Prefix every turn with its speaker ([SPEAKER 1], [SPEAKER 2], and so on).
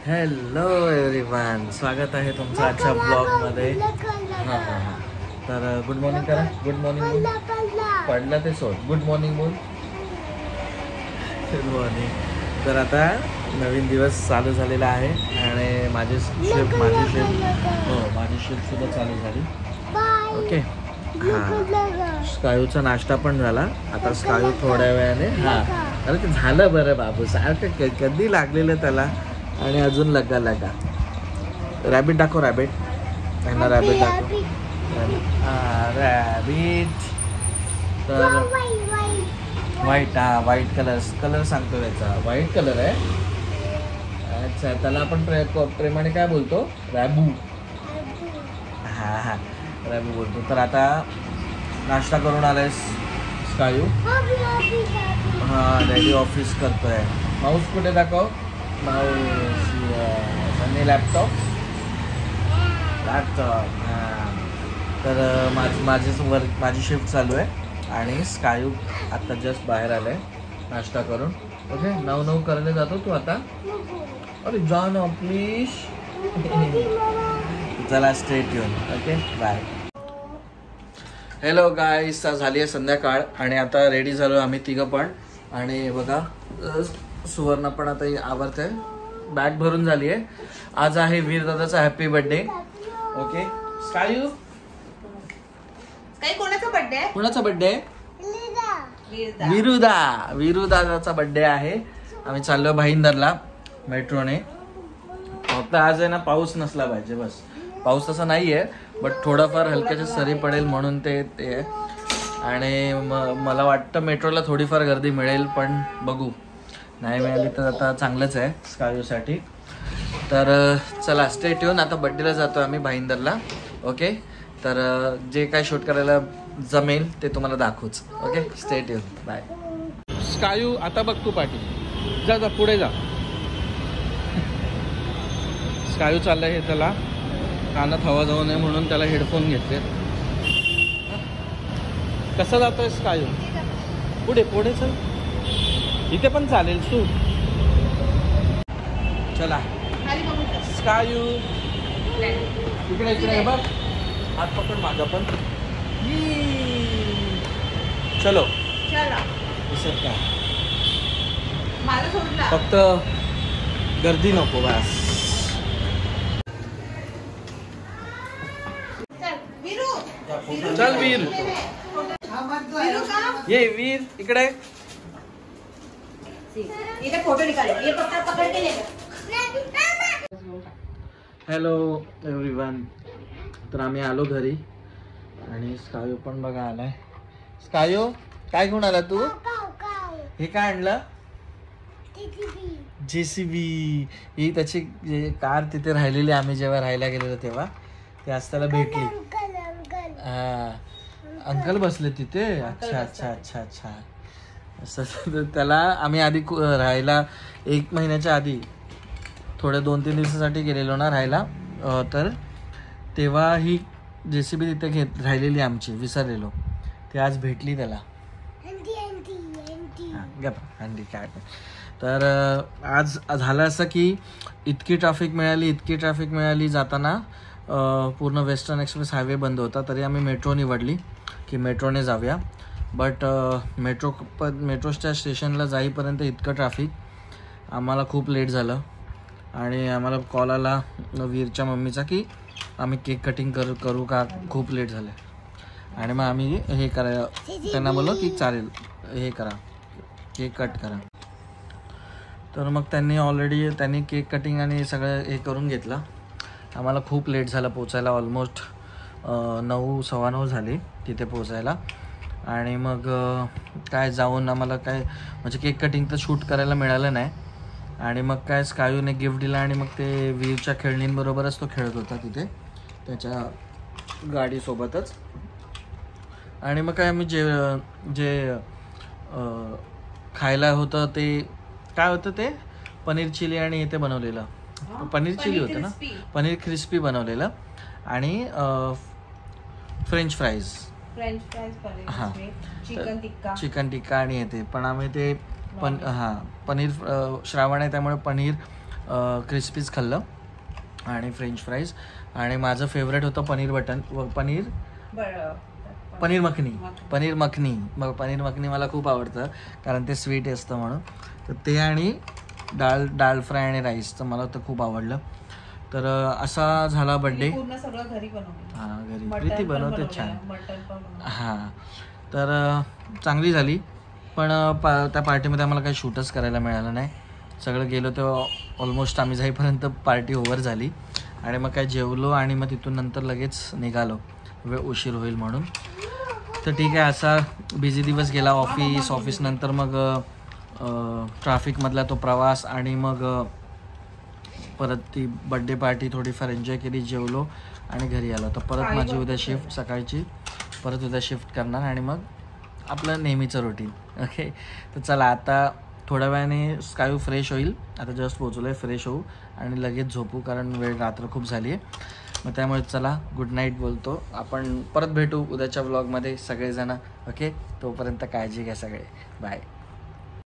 [SPEAKER 1] Hello everyone, स्वागत आहे तुमचं आजच्या ब्लॉगमध्ये. हां हां हां तर गुड मॉर्निंग करा. गुड मॉर्निंग बोल. पडलं ते सोड. गुड मॉर्निंग बोल. Good morning. तर आता नवीन दिवस चालू झालेला आहे आणि माझी शिफ्ट सुद्धा चालू झाली. ओके. हां, स्कायूचा नाश्ता पण झाला. आता स्कायू थोड्या वेळाने अरे ते झालं बरं बाबू, सारखं कधी लागलेलं त्याला आणि अजून लगा. रॅबिट दाखव. रॅबिट त्यांना रॅबिट दाखव. रॅबिट. तर व्हाईट. व्हाईट कलर सांगतो त्याचा. व्हाईट कलर आहे. अच्छा, त्याला आपण प्रेमाने काय बोलतो? रॅबू. हां रॅबू बोलतो. तर आता नाश्ता करून आलायस स्कायू? डॅडी ऑफिस करतोय. माऊस कुठे दाखव. माऊस आणि लॅपटॉप. तर माझी शिफ्ट चालू आहे आणि स्कायू आत्ता जस्ट बाहेर आलाय नाश्ता करून. ओके, 9 करायला जातो तू आता? अरे जा ना प्लीज. चला, stay tune. Okay, bye. Hello guys, झाली आहे संध्याकाळ आणि आता रेडी झालो आम्ही तिघं पण. आणि बघा, सुवर्णा पण आता आवरते. बॅग भरून झाली आहे. आज आहे वीर दादाचा हॅपी बर्थडे. ओके स्कायू, कोणाचा बर्थडे? वीरू दादाचा बर्थडे आहे. आम्ही चाललो भाईंदरला मेट्रोने. फक्त आज आहे ना, पाऊस नसला पाहिजे बस. पाऊस तसा नाही आहे, बट थोडाफार हलक्याच्या सरी पडेल म्हणून ते आहे. आणि मला वाटतं मेट्रोला थोडीफार गर्दी मिळेल, पण बघू. नाही मिळाली तर आता चांगलंच आहे स्कायूसाठी. तर चला, स्टे ट्यून. आता बड्डेला जातो आम्ही भाईंदरला. ओके, तर जे काय शूट करायला जमेल ते तुम्हाला दाखवूच. Okay, stay tune. बाय. स्कायू, आता बघ तू पाठी. जा पुढे जा. स्कायू चाललाय हे, त्याला कानात हवा जाऊ नये म्हणून त्याला हेडफोन घेतले. कसा जातोय स्कायू? पुढे चल. इथे पण चालेल तू. चला स्कायू, इकडे बघ. हात पकड माझा पण. चलो दिसत का? फक्त गर्दी नको बस. चल वीर, ये वीर इकडे. हॅलो एव्हरीवन, तर आम्ही आलो घरी आणि स्कायू पण बघा आलाय. स्कायू, काय घेऊन आला तू? हे काय आणलं? JCB. ही त्याची कार तिथे राहिलेली, आम्ही जेव्हा राहायला गेलेलो तेव्हा ती आज त्याला भेटली. अंकल बसले तिथे. अच्छा. असं त्याला आम्ही आधी राहायला 1 महिन्याच्या आधी थोड्या 2-3 दिवसासाठी गेलेलो ना राहायला. तर तेव्हा ही JCB तिथे राहिलेली आमची, विसरलेलो. ती आज भेटली त्याला. हंडी काय. तर आज झालं असं की इतकी ट्रॅफिक मिळाली जाताना. पूर्ण वेस्टर्न एक्सप्रेस हायवे बंद होता, तरी आम्ही मेट्रो निवडली की मेट्रोने जाऊया. बट मेट्रोच्या स्टेशनला जाईपर्यंत इतकं ट्रॅफिक, आम्हाला खूप लेट झालं. आणि आम्हाला कॉल आला वीरच्या मम्मीचा की आम्ही केक कटिंग करू का, खूप लेट झालं. आणि मग आम्ही हे त्यांना बोललो की चालेल, हे करा, केक कट करा. तर मग त्यांनी केक कटिंग आणि सगळं हे करून घेतलं. आम्हाला खूप लेट झालं पोचायला. ऑलमोस्ट 9, 9:15 झाले तिथे पोचायला. आणि मग काय जाऊन आम्हाला काय म्हणजे केक कटिंग तर शूट करायला मिळालं नाही. आणि मग काय स्कायूने गिफ्ट दिला आणि मग ते वीरच्या खेळणींबरोबरच तो खेळत होता तिथे त्याच्या गाडीसोबतच. आणि मग काय आम्ही जे खायला होतं ते काय होतं, ते पनीर चिली आणि ते बनवलेलं. पनीर चिली होतं ना, पनीर क्रिस्पी बनवलेलं आणि फ्रेंच फ्राईज. हां, चिकन टिक्का आणि येते. पण आम्ही ते पनीर श्रावण आहे त्यामुळे पनीर क्रिस्पीज खाल्लं आणि फ्रेंच फ्राईज. आणि माझं फेवरेट होतं पनीर मखनी. मग पनीर मखनी मला खूप आवडतं कारण ते स्वीट असतं म्हणून. तर ते आणि डाळ फ्राय आणि राईस तर मला तर खूप आवडलं. तर असा झाला बड्डे. हां घरी प्रीती बनवते छान. हां तर चांगली झाली. पण त्या पार्टीमध्ये आम्हाला काही शूटच करायला मिळालं नाही. सगळं गेलो तेव्हा ऑलमोस्ट आम्ही जाईपर्यंत पार्टी ओव्हर झाली. आणि मग काय जेवलो आणि मग तिथून नंतर लगेच निघालो, उशीर होईल म्हणून. तर ठीक आहे, असा बिझी दिवस गेला. ऑफिसनंतर मग ट्रॅफिकमधला तो प्रवास आणि मग परत ती बड्डे पार्टी थोडीफार एन्जॉय केली, जेवलो आणि घरी आलो. तर परत माझी उद्या शिफ्ट सकाळची, परत उद्या शिफ्ट करणार आणि मग आपलं नेहमीचं रुटीन. ओके, तर चला आता थोड्या वेळाने स्कायू फ्रेश होईल. आता जस्ट पोचलो आहे, फ्रेश होऊ आणि लगेच झोपू कारण रात्र खूप झाली आहे. मग त्यामुळे चला गुड नाईट बोलतो. आपण परत भेटू उद्याच्या व्लॉगमध्ये सगळेजण. ओके, तोपर्यंत काळजी घ्या सगळे. बाय.